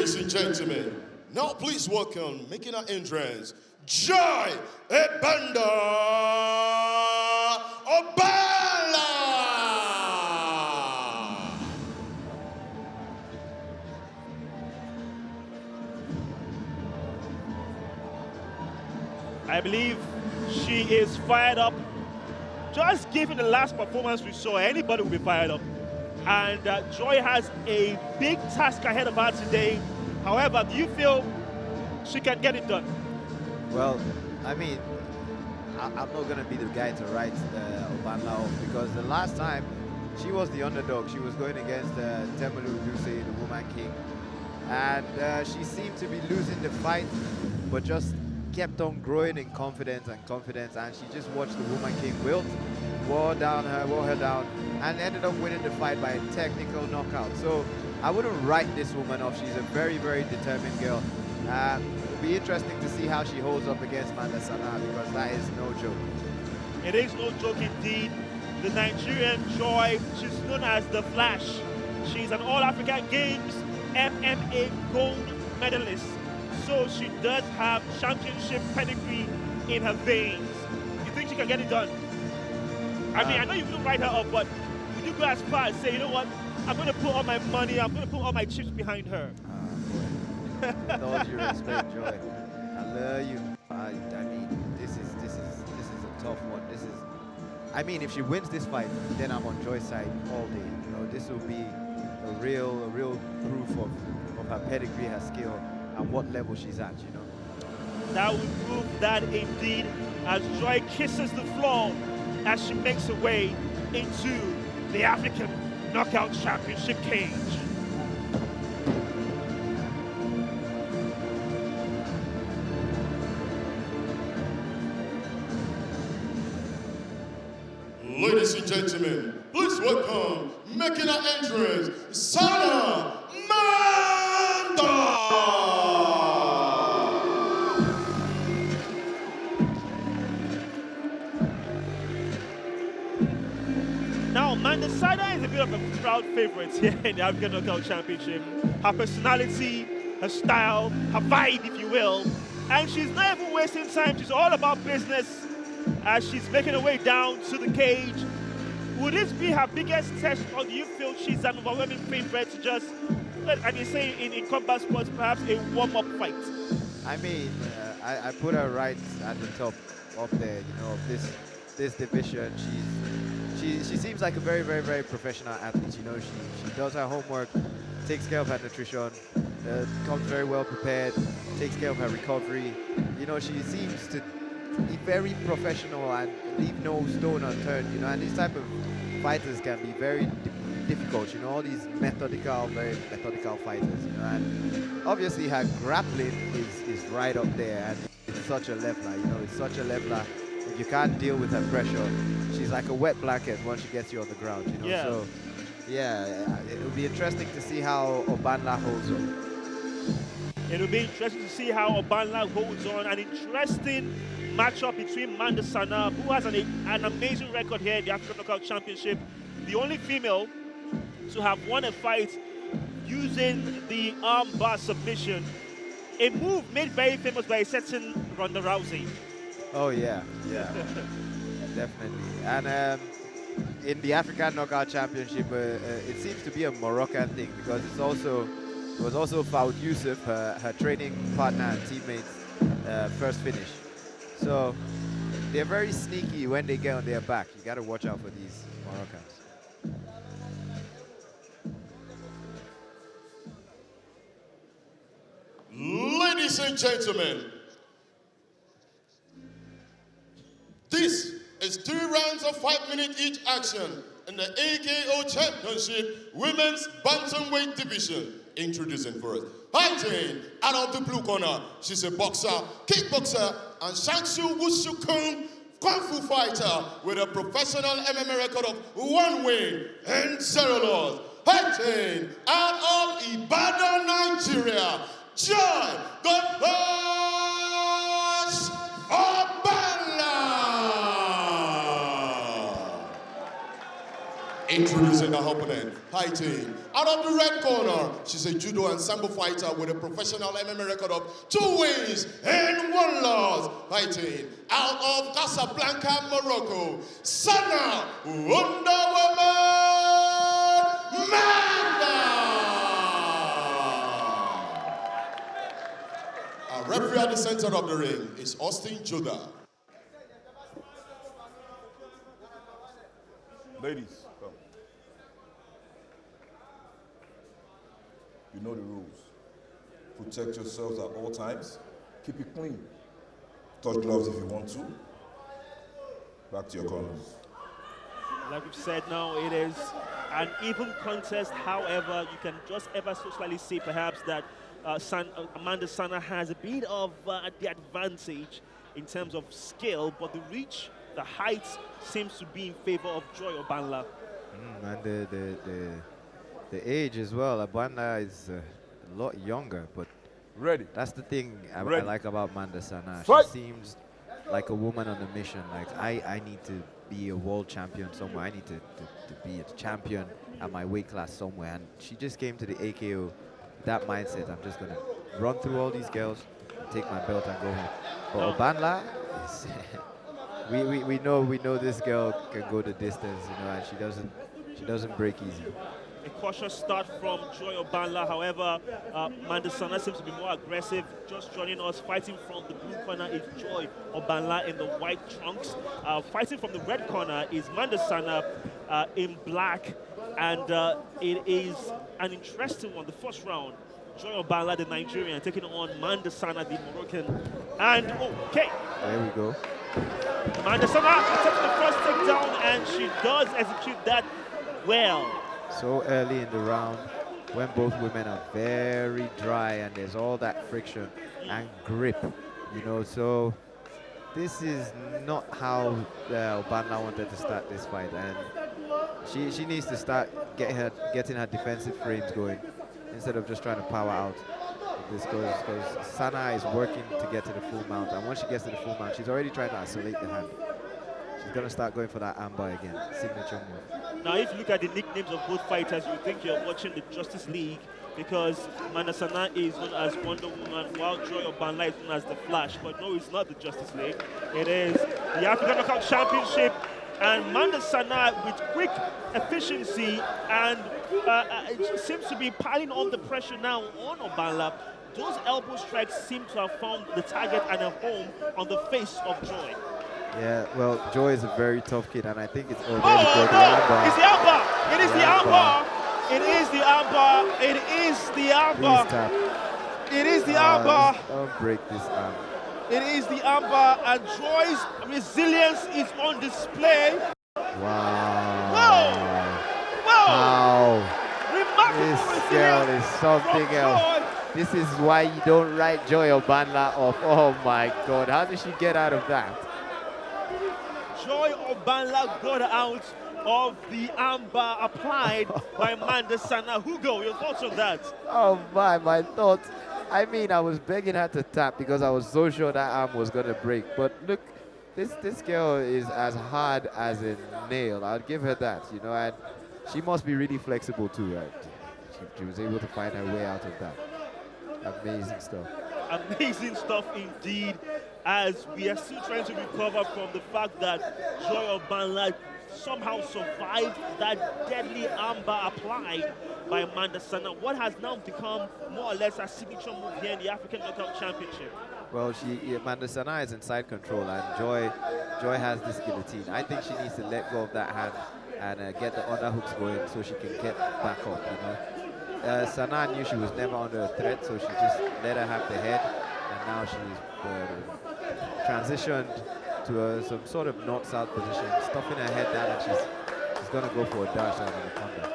Ladies and gentlemen, now please welcome, making our entrance, Joy Ebanda Obanla. I believe she is fired up. Just given the last performance we saw, anybody will be fired up. And Joy has a big task ahead of her today. However, do you feel she can get it done? Well, I mean, I'm not going to be the guy to write Obanla off, because the last time she was the underdog. She was going against Temelu Duse, the Woman King. And she seemed to be losing the fight, but just kept on growing in confidence, and she just watched the Woman King wilt, wore her down, and ended up winning the fight by a technical knockout. So I wouldn't write this woman off. She's a very, very determined girl. It'll be interesting to see how she holds up against Sanaa, because that is no joke. It is no joke indeed. The Nigerian Joy, she's known as the Flash. She's an All-African Games MMA gold medalist. So she does have championship pedigree in her veins. You think she can get it done? I mean, I know you wouldn't write her up, but would you go as far as say, you know what, I'm going to put all my money, I'm going to put all my chips behind her? With all due respect, Joy, I love you. I mean, this is a tough one. I mean, if she wins this fight, then I'm on Joy's side all day. You know, this will be a real proof of her pedigree, her skill, and what level she's at, you know. That will prove that indeed, as Joy kisses the floor as she makes her way into the African Knockout Championship cage. Ladies and gentlemen, please welcome, making our entrance, Sanaa Mandar. Now, Sanaa is a bit of a proud favorite here in the African Knockout Championship. Her personality, her style, her vibe, if you will. And she's not even wasting time. She's all about business as she's making her way down to the cage. Would this be her biggest test, or do you feel she's an overwhelming favorite to just, I can say in combat sports, perhaps a warm-up fight? I mean, I put her right at the top up there, you know, of this division. She seems like a very, very, very professional athlete. You know, she does her homework, takes care of her nutrition, comes very well prepared, takes care of her recovery. You know, she seems to be very professional and leave no stone unturned, you know, and these type of fighters can be very difficult, you know, all these very methodical fighters, you know, and obviously her grappling is right up there, and it's such a leveler, you know, it's such a leveler. If you can't deal with her pressure, she's like a wet blanket once she gets you on the ground, you know. Yeah. So yeah, it'll be interesting to see how Obanla holds on. It'll be interesting to see how Obanla holds on. An interesting matchup between Mandar Sanaa, who has an amazing record here in the African Knockout Championship. The only female to have won a fight using the armbar submission. A move made very famous by a certain Ronda Rousey. Oh yeah, definitely. And in the African Knockout Championship, it seems to be a Moroccan thing, because it was also Faoud Youssef, her training partner and teammate's first finish. So they're very sneaky when they get on their back. You got to watch out for these Moroccans. Ladies and gentlemen, this is 2 rounds of 5 minute each action in the AKO Championship Women's Bantamweight Division. Introducing for us, fighting out of the blue corner. She's a boxer, kickboxer, and Shangshu Wushu Kung Fu fighter with a professional MMA record of 1 win and 0 loss. Fighting out of Ibadan, Nigeria, Joy the Flash Obanla. Introducing her opponent, fighting out of the red corner. She's a judo and sambo fighter with a professional MMA record of 2 wins and 1 loss. Fighting out of Casablanca, Morocco, Sanaa, Wonder Woman, Mandar. Our referee at the center of the ring is Austin Judah. Ladies, come. You know the rules. Protect yourselves at all times. Keep it clean. Touch gloves if you want to. Back to your corners. Like we've said now, it is an even contest. However, you can just ever so slightly see perhaps that Amanda Sanaa has a bit of the advantage in terms of skill, but the reach, the height seems to be in favor of Joy Obanla. And the age as well. Obanla is a lot younger, but Ready. that's the thing I like about Amanda Sanaa. Fight. She seems like a woman on a mission. Like, I need to be a world champion somewhere. I need to be a champion at my weight class somewhere. And she just came to the AKO, that mindset. I'm just going to run through all these girls, take my belt and go home. But Obanla is... We know this girl can go the distance, you know, and she doesn't break easy. A cautious start from Joy Obanla. However, Amanda Sanaa seems to be more aggressive. Just joining us, fighting from the blue corner is Joy Obanla in the white trunks. Fighting from the red corner is Amanda Sanaa in black, and it is an interesting one. The first round, Joy Obanla, the Nigerian, taking on Amanda Sanaa, the Moroccan. And okay, there we go. Amanda Sanaa takes the first takedown, and she does execute that well. So early in the round, when both women are very dry and there's all that friction and grip, you know, so this is not how Obanla wanted to start this fight, and she needs to start getting her defensive frames going instead of just trying to power out. This goes because Sanaa is working to get to the full mount, and once she gets to the full mount, she's already trying to isolate the hand. She's going to start going for that armbar again, signature move. Now, if you look at the nicknames of both fighters, you think you're watching the Justice League, because Amanda Sanaa is known as Wonder Woman, while Joy Obanla is known as the Flash. But no, it's not the Justice League. It is the African Knockout Championship, and Amanda Sanaa with quick efficiency and it seems to be piling on the pressure now on Obanla. Those elbow strikes seem to have found the target and a home on the face of Joy. Yeah, well, Joy is a very tough kid, and I think it's already good. No, it's the armbar. It is the armbar. It is the armbar. It is the armbar. It is the armbar. Don't break this arm. It is the armbar, and Joy's resilience is on display. Wow. Whoa! Whoa! Wow. Remarkable This girl is something else. This is why you don't write Joy Obanla off. Oh my God, how did she get out of that? Joy Obanla got out of the armbar applied by Amanda Sanaa. Hugo, your thoughts on that? Oh my thoughts. I mean, I was begging her to tap because I was so sure that arm was gonna break. But look, this girl is as hard as a nail. I'll give her that, you know, and she must be really flexible too, right? She was able to find her way out of that. Amazing stuff. Amazing stuff indeed, as we are still trying to recover from the fact that Joy Obanla somehow survived that deadly armbar applied by Amanda Sanaa. What has now become more or less a signature move here in the African Knockout Championship? Well, Amanda Sanaa is in side control, and Joy has this guillotine. I think she needs to let go of that hand and get the underhooks going so she can get back up, you know. Sanaa knew she was never under a threat, so she just let her have the head, and now she's transitioned to some sort of north-south position, stuffing her head down, and she's going to go for a dash out of the corner.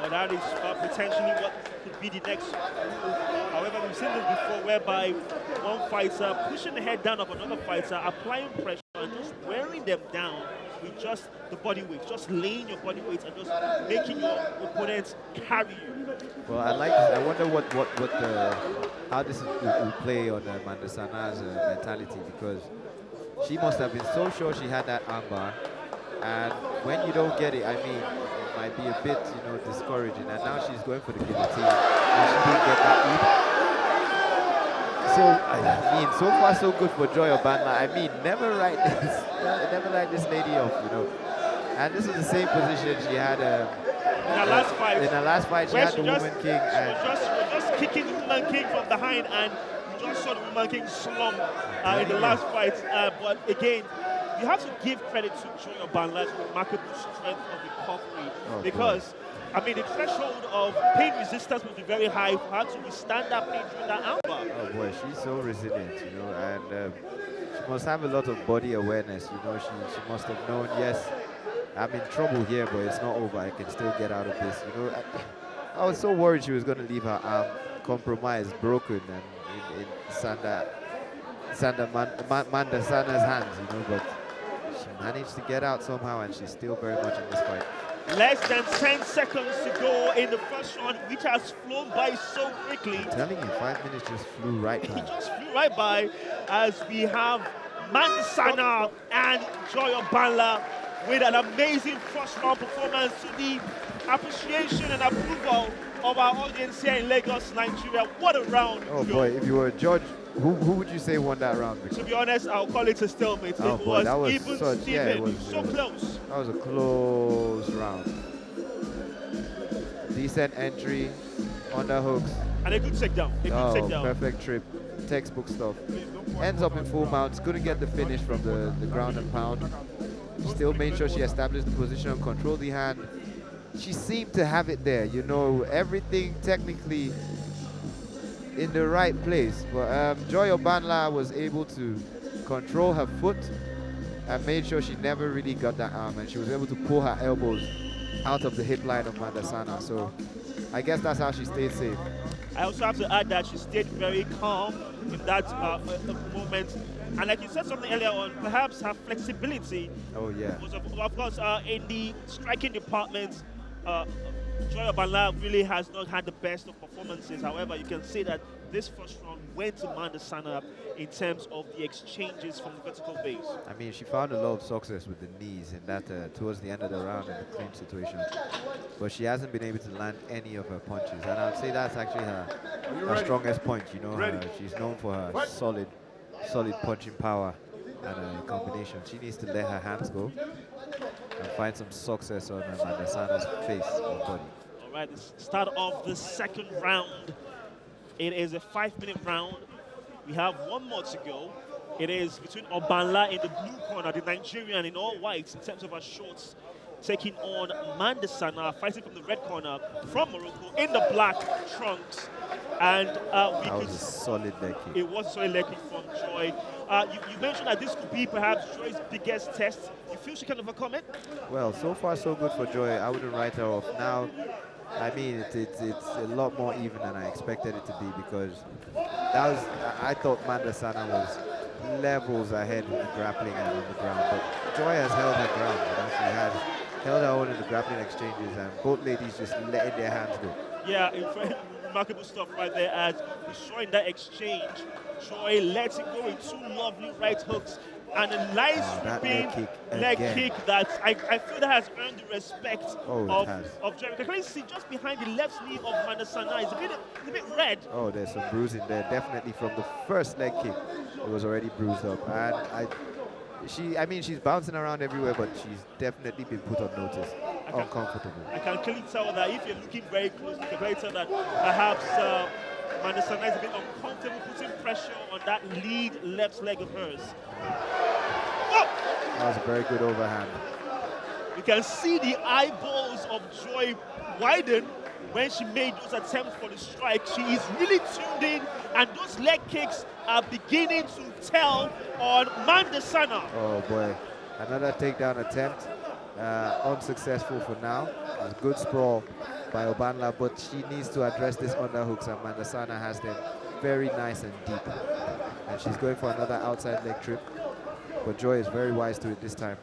Well, that is potentially what could be the next move. However, we've seen this before, whereby one fighter pushing the head down of another fighter, applying pressure and just wearing them down with just the body weight, just laying your body weight and just making your opponents carry you. Well, I wonder how this will play on Amanda Sanaa's mentality, because she must have been so sure she had that armbar, and when you don't get it, I mean, might be a bit, discouraging. And now she's going for the guillotine, and she didn't get that either. So I mean, so far so good for Joy Obanla. I mean, never write this lady off, And this is the same position she had in her last fight. In her last fight, she had the Woman King. She was just kicking the Woman King from behind, and you just saw the Woman King slump in the last fight. But again, you have to give credit to Joy Obanla's remarkable strength of recovery, because I mean, the threshold of pain resistance must be very high for her to withstand that pain during that hour. Oh boy, she's so resilient, and she must have a lot of body awareness. She must have known, yes, I'm in trouble here, but it's not over. I can still get out of this. I was so worried she was going to leave her arm compromised, broken, and in Mandar Sana's hands, but she managed to get out somehow, and she's still very much in this fight. Less than 10 seconds to go in the first round, which has flown by so quickly. I'm telling you, 5 minutes just flew right by. It just flew right by as we have Sanaa and Joy Obanla with an amazing first round performance, to the appreciation and approval of our audience here in Lagos, Nigeria. What a round. Oh boy, if you were a judge, who would you say won that round? To be honest, I'll call it a stalemate. Oh it boy, was that was even such, Steven. yeah, It was so close. That was a close round. Decent entry, underhooks. And a good takedown. Perfect trip. Textbook stuff. Ends up in full mounts. Couldn't get the finish from the ground and pound. Still made sure she established the position, controlled the hand. She seemed to have it there, everything technically in the right place. But Joy Obanla was able to control her foot and made sure she never really got that arm, and she was able to pull her elbows out of the hip line of Mandar Sanaa. So I guess that's how she stayed safe. I also have to add that she stayed very calm in that moment. And like you said something earlier on, perhaps her flexibility was of course in the striking department. Joy Obanla really has not had the best of performances. However, you can say that this first round went to Mandar Sanaa in terms of the exchanges from the vertical base. I mean, she found a lot of success with the knees in that towards the end of the round in the clinch situation. But she hasn't been able to land any of her punches. And I'd say that's actually her strongest point. She's known for her solid punching power and combination. She needs to let her hands go and find some success on Mandar Sanaa's face or body. All right, the start of the second round. It is a 5-minute round. We have one more to go. It is between Obanla in the blue corner, the Nigerian in all white in terms of her shorts, taking on Mandar Sanaa, fighting from the red corner from Morocco in the black trunks. And that was a solid leg kick. It was a solid leg kick from Joy. You mentioned that this could be perhaps Joy's biggest test. You feel she can overcome it? Well, so far so good for Joy. I wouldn't write her off. Now, I mean, it's a lot more even than I expected it to be, because I thought Mandar Sanaa was levels ahead with the grappling and on the ground. But Joy has held her ground. She has held her own in the grappling exchanges, and both ladies just letting their hands go. Yeah, remarkable stuff right there, as we saw in that exchange. Joy letting go with two lovely right hooks and a nice sweeping leg kick that I feel that has earned the respect of Joy. Can you see just behind the left knee of Mandar Sanaa? It's a bit red. Oh, there's some bruising there. Definitely from the first leg kick, it was already bruised up. And she's bouncing around everywhere, but she's definitely been put on notice. Uncomfortable. I can clearly tell that if you're looking very close, you can clearly tell that perhaps Mandar Sanaa is a bit uncomfortable putting pressure on that lead left leg of hers. Oh! That was a very good overhand. You can see the eyeballs of Joy widen when she made those attempts for the strike. She is really tuned in, and those leg kicks are beginning to tell on Mandar Sanaa. Oh boy, another takedown attempt, unsuccessful for now. It was a good sprawl by Obanla, but she needs to address this underhooks, and Mandar Sanaa has them very nice and deep. And she's going for another outside leg trip, but Joy is very wise to it this time.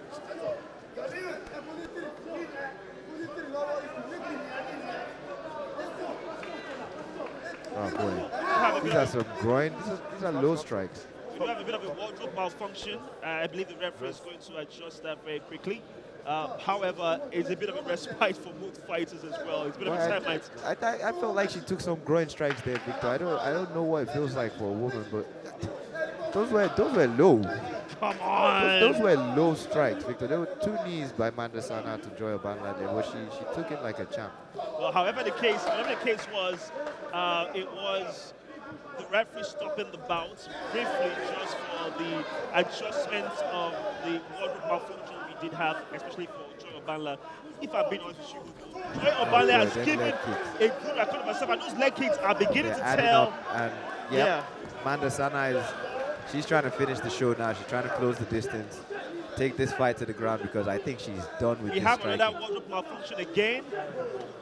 Oh boy, these are some groin, these are low strikes. We do have a bit of a wardrobe malfunction. I believe the referee is going to adjust that very quickly. However, it's a bit of a respite for both fighters as well. It's a bit of a time out. I felt like she took some groin strikes there, Victor. I don't know what it feels like for a woman, but those were low. Come on. Those were low strikes, Victor. There were 2 knees by Mandar Sanaa to Joy Obanla there, but she took it like a champ. Well, whatever the case was, it was the referee stopping the bout briefly just for the adjustment of the wardrobe malfunction we did have, especially for Joy Obanla. If I've been honest with you, Joy Obanla has given a good account of herself, and those leg kicks are beginning to tell. And Mandar Sanaa she's trying to finish the show now. She's trying to close the distance, take this fight to the ground, because I think she's done with this striking. We have another wardrobe malfunction again.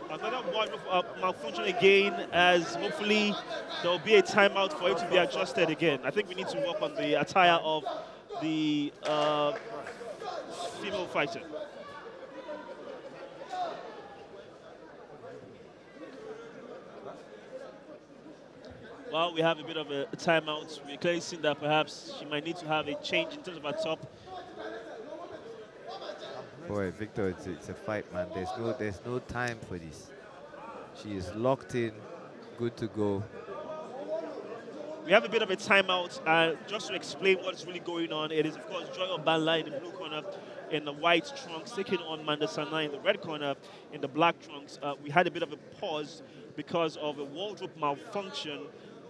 Another wardrobe malfunction again, as hopefully there will be a timeout for it to be adjusted again. I think we need to work on the attire of the female fighter. Well, we have a bit of a timeout. We're clearly seeing that perhaps she might need to have a change in terms of her top. Boy, Victor, it's a fight, man. There's no time for this. She is locked in, good to go. We have a bit of a timeout, and just to explain what's really going on, it is of course Joy Obanla in the blue corner, in the white trunks, taking on Mandar Sanaa in the red corner, in the black trunks. We had a bit of a pause because of a wardrobe malfunction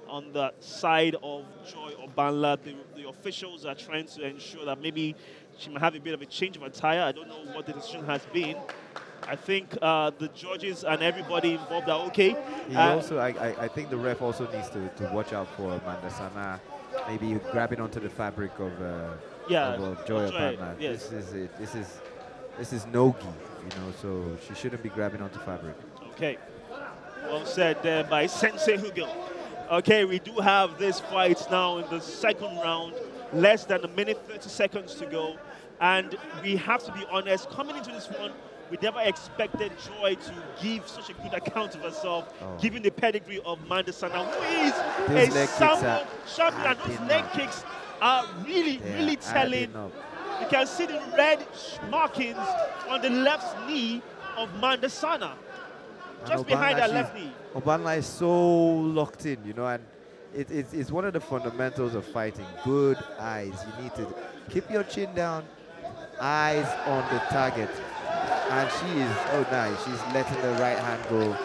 on the side of Joy Obanla. The officials are trying to ensure that maybe she might have a bit of a change of attire. I don't know what the decision has been. I think the judges and everybody involved are okay. I think the ref also needs to watch out for Mandar Sanaa, maybe grabbing onto the fabric of Joy Obanla. Yes. This is no-gi, so she shouldn't be grabbing onto fabric. Okay, well said there by Sensei Hugel. Okay, we do have this fight now in the second round. Less than a minute, 30 seconds to go. And we have to be honest, coming into this one, we never expected Joy to give such a good account of herself, given the pedigree of Mandar Sanaa, who is a sample champion. And those leg kicks are really telling. You can see the red markings on the left knee of Mandar Sanaa, just behind her left knee. Obanla is so locked in, and it's one of the fundamentals of fighting. Good eyes. You need to keep your chin down, eyes on the target. And she is, nice. She's letting the right hand go.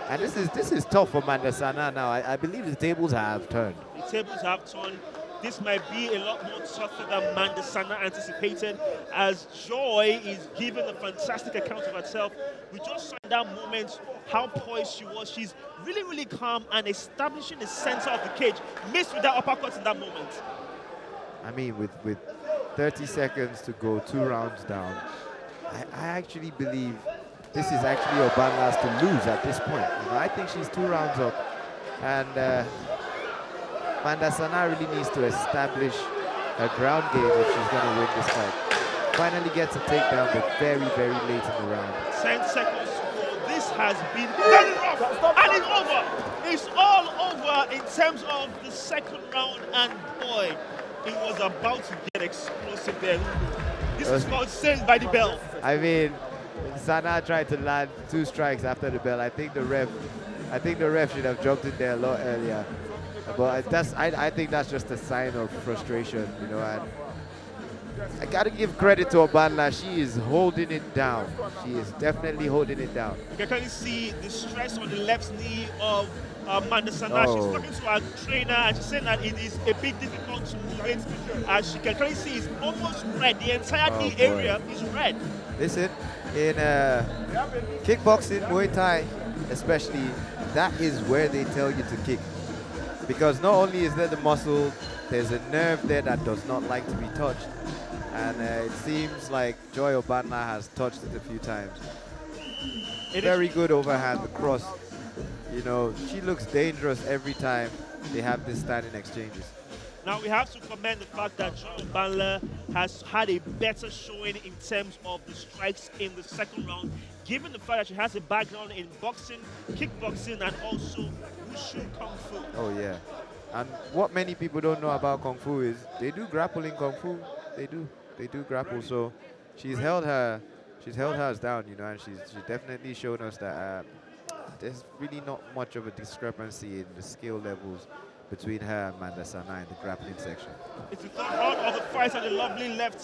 And this is tough for Mandar Sanaa now. I believe the tables have turned. The tables have turned. This might be a lot more tougher than Mandar Sanaa anticipated, as Joy is giving a fantastic account of herself. We just saw in that moment how poised she was. She's really calm and establishing the center of the cage. Missed with that uppercut in that moment. I mean, with 30 seconds to go, 2 rounds down, I actually believe this is actually Obanla's to lose at this point. I think she's 2 rounds up, and Mandar Sanaa really needs to establish her ground game if she's going to win this fight. Finally gets a takedown, but very late in the round. 10 seconds to go. This has been very rough, and it's over. It's all over in terms of the second round, and boy, it was about to get explosive there. This is called saved by the bell. I mean, Sanaa tried to land 2 strikes after the bell. I think the ref should have jumped in there a lot earlier. But I think that's just a sign of frustration, and I gotta give credit to Obanla. She is holding it down. She is definitely holding it down. You can see the stress on the left knee of Mandar Sanaa. She's talking to her trainer, and she's saying that it is a bit difficult to move it. As you can clearly see, it's almost red. The entire knee area is red. Listen, in kickboxing, Muay Thai especially, that is where they tell you to kick. Because not only is there the muscle, there's a nerve there that does not like to be touched. And it seems like Joy Obanla has touched it a few times. Very good overhand, the cross. She looks dangerous every time they have this standing exchanges. Now we have to commend the fact that Joy Obanla has had a better showing in terms of the strikes in the second round, given the fact that she has a background in boxing, kickboxing, and also wushu kung fu. Oh yeah, and what many people don't know about kung fu is they do grapple in kung fu. They do grapple. So she's held her she's held hers down, you know, and she's definitely shown us that there's really not much of a discrepancy in the skill levels between her and Mandar Sanaa in the grappling section. It's the third round of the fight, and a lovely left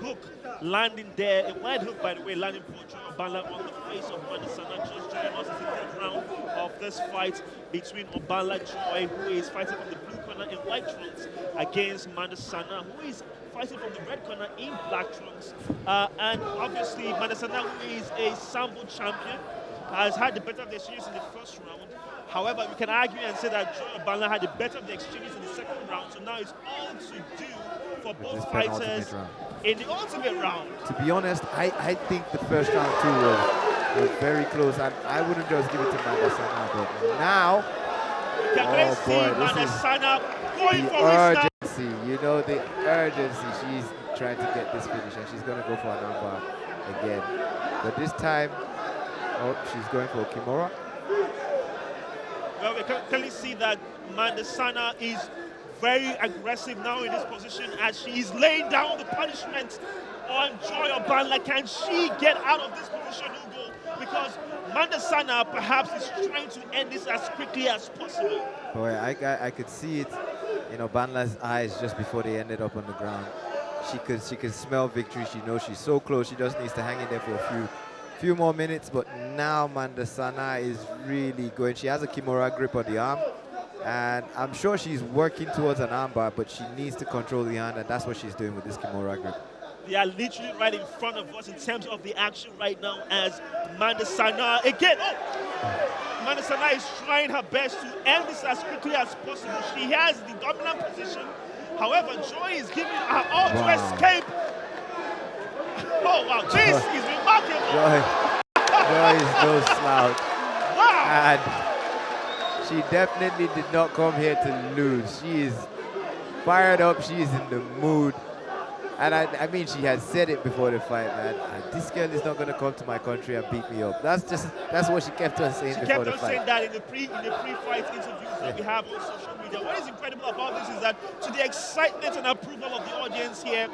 hook landing there. A wide hook, by the way, landing for Obanla on the face of Mandar Sanaa. Just joining us in the third round of this fight between Obanla Joy, who is fighting from the blue corner in white trunks, against Mandar Sanaa, who is fighting from the red corner in black trunks. And obviously, Mandar Sanaa, who is a Sambo champion, has had the better of the exchanges in the first round. However, we can argue and say that Joy Obanla had the better of the exchanges in the second round. So now it's all to do for both fighters in the ultimate round. To be honest, I think the first round too was very close, and I wouldn't just give it to Mandar Sanaa, but now, You can see Mandar Sanaa going for it now. You know, the urgency. She's trying to get this finish, and she's going to go for an armbar again. But this time, she's going for Kimura. Well, we can clearly see that Mandar Sanaa is very aggressive now in this position as she is laying down the punishment on Joy Obanla. Can she get out of this position, Hugo? Because Mandar Sanaa perhaps is trying to end this as quickly as possible. Boy, I could see it in Obanla's eyes just before they ended up on the ground. She could smell victory. She knows she's so close. She just needs to hang in there for a few more minutes. But now Mandar Sanaa is really going. She has a Kimura grip on the arm, and I'm sure she's working towards an armbar, but she needs to control the hand, and that's what she's doing with this Kimura grip. They are literally right in front of us in terms of the action right now as Mandar Sanaa again. Mandar Sanaa is trying her best to end this as quickly as possible. She has the dominant position. However, Joy is giving her all to escape. Oh, wow. This is remarkable. Joy is no slouch. Wow. And she definitely did not come here to lose. She is fired up. She is in the mood. And I mean, she has said it before the fight, man. This girl is not going to come to my country and beat me up. That's what she kept on saying before the fight. She kept on saying that in the pre-fight interviews that we have on social media. What is incredible about this is that to the excitement and approval of the audience here,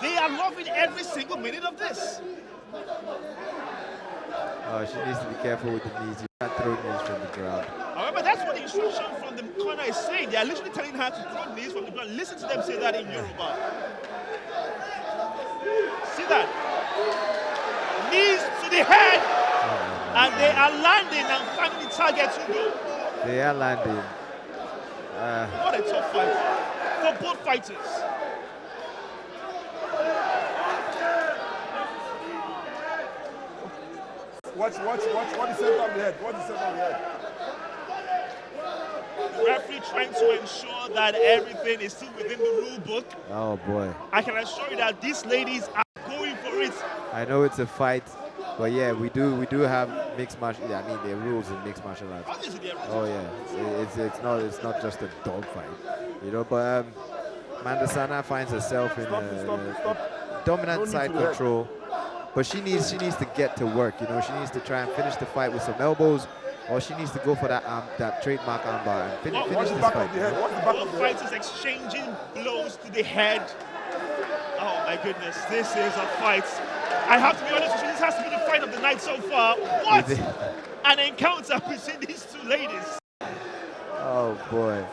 they are loving every single minute of this. Oh, she needs to be careful with the knees. You can't throw knees from the ground. However, that's what the instruction from the corner is saying. They are literally telling her to throw knees from the ground. Listen to them say that in Yoruba. See that? Knees to the head. And they are landing and finding the target to go. They are landing. What a tough fight for both fighters. Watch the center of the head. Watch the center of the head. The referee trying to ensure that everything is still within the rule book. Oh boy. I can assure you that these ladies are going for it. I know it's a fight, but yeah, we do have mixed martial. I mean, there are rules in mixed martial arts. Oh yeah, it's not just a dog fight, you know. But Mandar Sanaa finds herself in dominant side control, but she needs to get to work. You know, she needs to try and finish the fight with some elbows, or she needs to go for that trademark armbar and finish this fight. Both fighters exchanging blows to the head. Oh my goodness, this is a fight. I have to be honest with you, this has to be the fight of the night so far. What an encounter between these two ladies. Oh boy.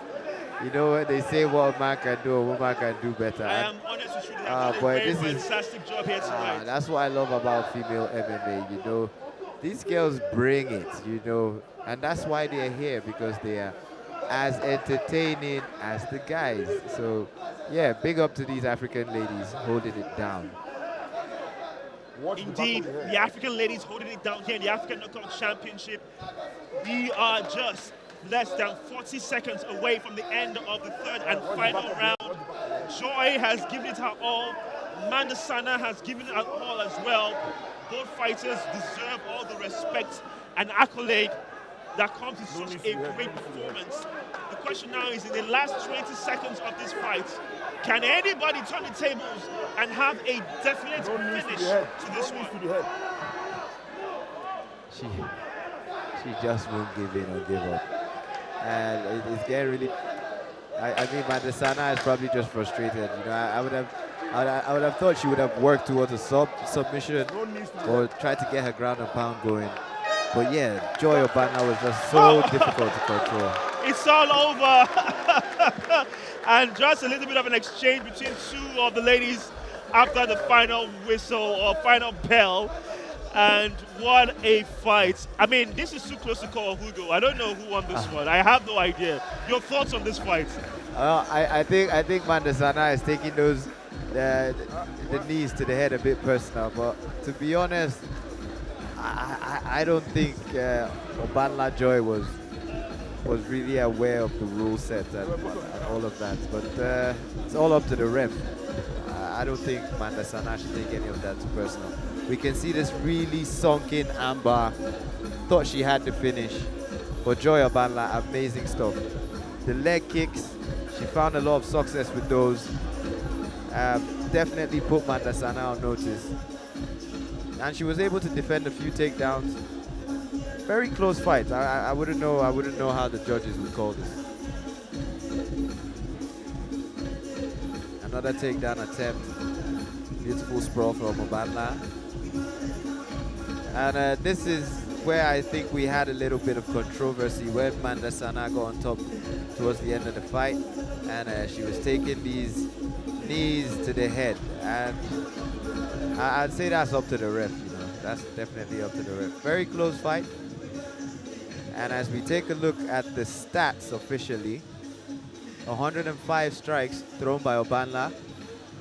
You know what they say, what a man can do, a woman can do better. I am honest with you, they have done a very fantastic job here tonight. That's what I love about female MMA, you know. These girls bring it, you know, and that's why they're here, because they are as entertaining as the guys. So, yeah, big up to these African ladies holding it down. Indeed, the African ladies holding it down here in the African Knockout Championship. We are just less than 40 seconds away from the end of the third and final round. Joy has given it her all. Mandar Sanaa has given it her all as well. Both fighters deserve all the respect and accolade that comes with such a great performance. The question now is, in the last 20 seconds of this fight, can anybody turn the tables and have a definite finish to this one? She just won't give in or give up. And it's getting really... I mean, Mandar Sanaa is probably just frustrated. You know, I would have I would have thought she would have worked towards a submission No needs to or tried to get her ground and pound going. But yeah, Joy Obanla was just so difficult to control. It's all over. And just a little bit of an exchange between two of the ladies after the final whistle or final bell. And what a fight. I mean, this is too close to call, Hugo. I don't know who won this one. I have no idea. Your thoughts on this fight? I think Mandar Sanaa is taking those the knees to the head a bit personal. But to be honest, I don't think Obanla Joy was really aware of the rule set and all of that. But it's all up to the ref. I don't think Mandar Sanaa should take any of that too personal. We can see this really sunken armbar. Thought she had the finish. But Joy Obanla, amazing stuff. The leg kicks, she found a lot of success with those. Definitely put Mandar Sanaa on notice. And she was able to defend a few takedowns. Very close fight. I wouldn't know how the judges would call this. Another takedown attempt. Beautiful sprawl from Obanla. And this is where I think we had a little bit of controversy when Mandar Sanaa got on top towards the end of the fight, and she was taking these knees to the head, and I'd say that's up to the ref. You know, that's definitely up to the ref. Very close fight, and as we take a look at the stats officially, 105 strikes thrown by Obanla.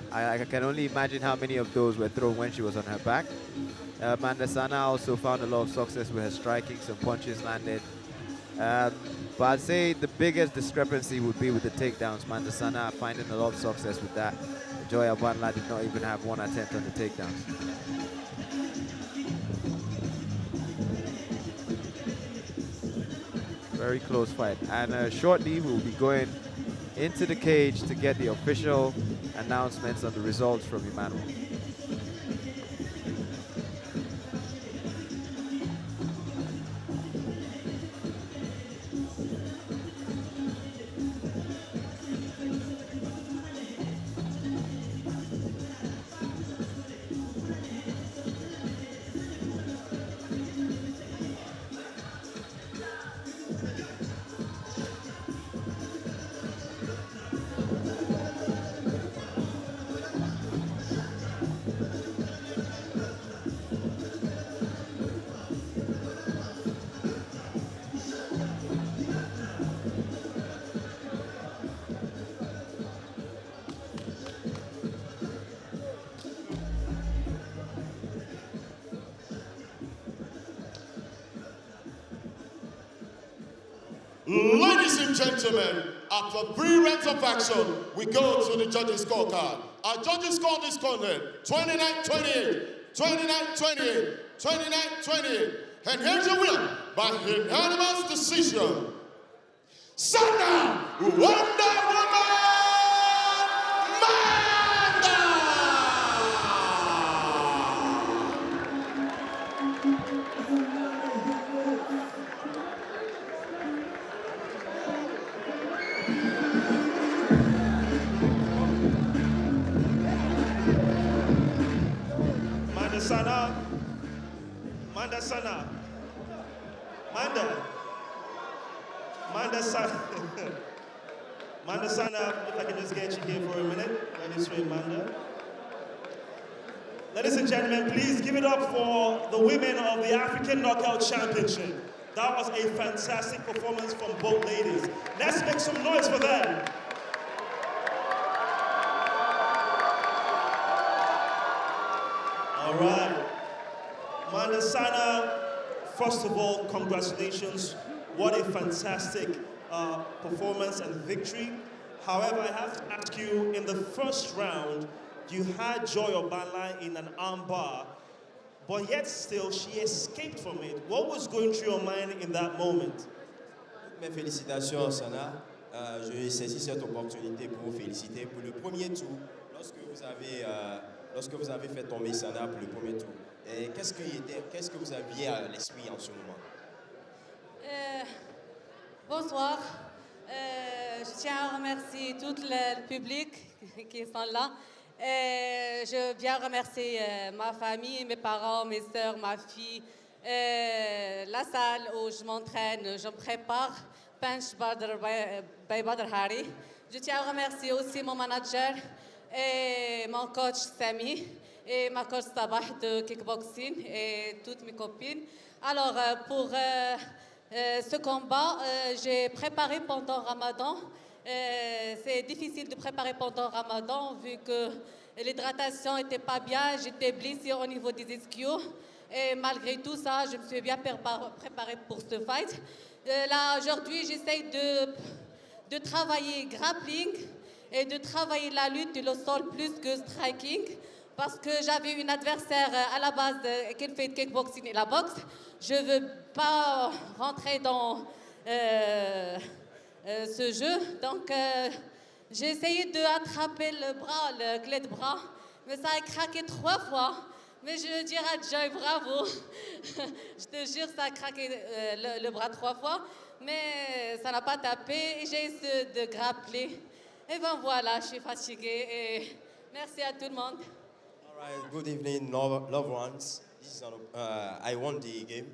I can only imagine how many of those were thrown when she was on her back. Mandar Sanaa also found a lot of success with her striking, some punches landed. But I'd say the biggest discrepancy would be with the takedowns. Mandar Sanaa finding a lot of success with that. Joy Obanla did not even have one attempt on the takedowns. Very close fight. And shortly we'll be going into the cage to get the official announcements on the results from Emmanuel. Ladies and gentlemen, after 3 rounds of action, we go to the judges' scorecard. Our judges scored this contest 29-28, 29-28, 29-28. And here's your winner by unanimous decision. Sanaa, Wonder Woman, Mandar! Mandar Sanaa. Mandar Sanaa, if I can just get you here for a minute. Ready, straight, Mandar. Ladies and gentlemen, please give it up for the women of the African Knockout Championship. That was a fantastic performance from both ladies. Let's make some noise for them. All right. Mandar Sanaa, first of all, congratulations. What a fantastic performance and victory. However, I have to ask you, in the first round, you had Joy Obanla in an armbar, but yet still she escaped from it. What was going through your mind in that moment? Mes félicitations, Sanaa. Je saisis cette opportunité pour vous féliciter pour le premier tour, lorsque vous avez fait tomber Sanaa pour le premier tour. Qu'est-ce que vous aviez à l'esprit en ce moment? Bonsoir. Je tiens à remercier tout le public qui sont là Je viens remercier ma famille, mes parents, mes sœurs, ma fille, la salle où je m'entraîne, je me prépare, Punch by Badr Hari. Je tiens à remercier aussi mon manager et mon coach Samy et ma coach Sabah de kickboxing et toutes mes copines. Alors, pour ce combat, j'ai préparé pendant Ramadan. C'est difficile de préparer pendant Ramadan vu que l'hydratation n'était pas bien, j'étais blessée au niveau des ischios. Et malgré tout ça, je me suis bien préparée pour ce fight. Là, aujourd'hui, j'essaye de travailler grappling et de travailler la lutte et le sol plus que striking parce que j'avais une adversaire à la base qui fait kickboxing et la boxe. Je ne veux pas rentrer dans ce jeu. Donc, j'ai essayé d'attraper le bras, le clé de bras, mais ça a craqué 3 fois. Mais je dirais à Joy, bravo. Je te jure, ça a craqué le bras 3 fois, mais ça n'a pas tapé. J'ai essayé de grappler. Et ben voilà, je suis fatiguée. Et merci à tout le monde. All right, good evening, loved ones. This is I won the game.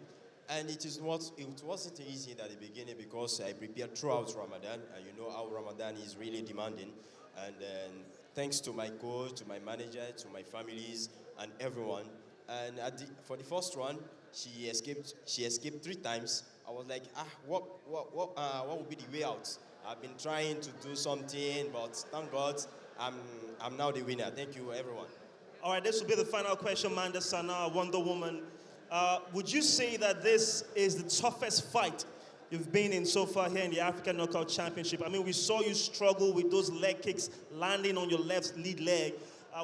And it wasn't easy at the beginning because I prepared throughout Ramadan, and you know how Ramadan is really demanding. And then thanks to my coach, to my manager, to my families, and everyone. And for the first one, she escaped 3 times. I was like, what would be the way out? I've been trying to do something, but thank God, I'm now the winner. Thank you, everyone. All right, this will be the final question, Mandar, Sanaa, Wonder Woman. Would you say that this is the toughest fight you've been in so far here in the African Knockout Championship? I mean, we saw you struggle with those leg kicks landing on your left lead leg.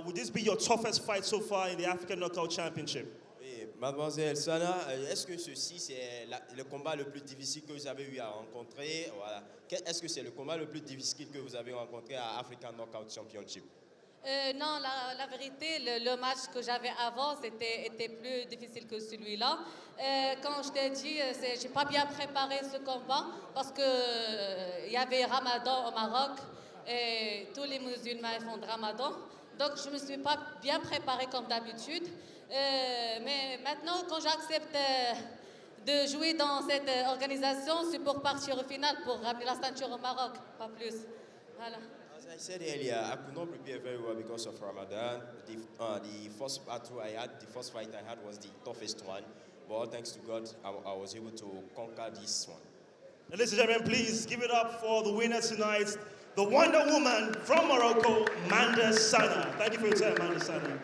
Would this be your toughest fight so far in the African Knockout Championship? Oui, Mademoiselle Sanaa, est-ce que ceci c'est le combat le plus difficile que vous avez eu à rencontrer? Voilà. Est-ce que c'est le combat le plus difficile que vous avez rencontré à African Knockout Championship? Non, la vérité, le match que j'avais avant, était plus difficile que celui-là. Quand je t'ai dit, je n'ai pas bien préparé ce combat parce qu'il y avait Ramadan au Maroc et tous les musulmans font de Ramadan. Donc, je ne me suis pas bien préparée comme d'habitude. Mais maintenant, quand j'accepte de jouer dans cette organisation, c'est pour partir au final, pour ramener la ceinture au Maroc, pas plus. Voilà. As I said earlier, I could not prepare very well because of Ramadan. The first battle I had, the first fight I had was the toughest one. But thanks to God, I was able to conquer this one. And ladies and gentlemen, please give it up for the winner tonight, the Wonder Woman from Morocco, Mandar Sanaa. Thank you for your time, Mandar Sanaa.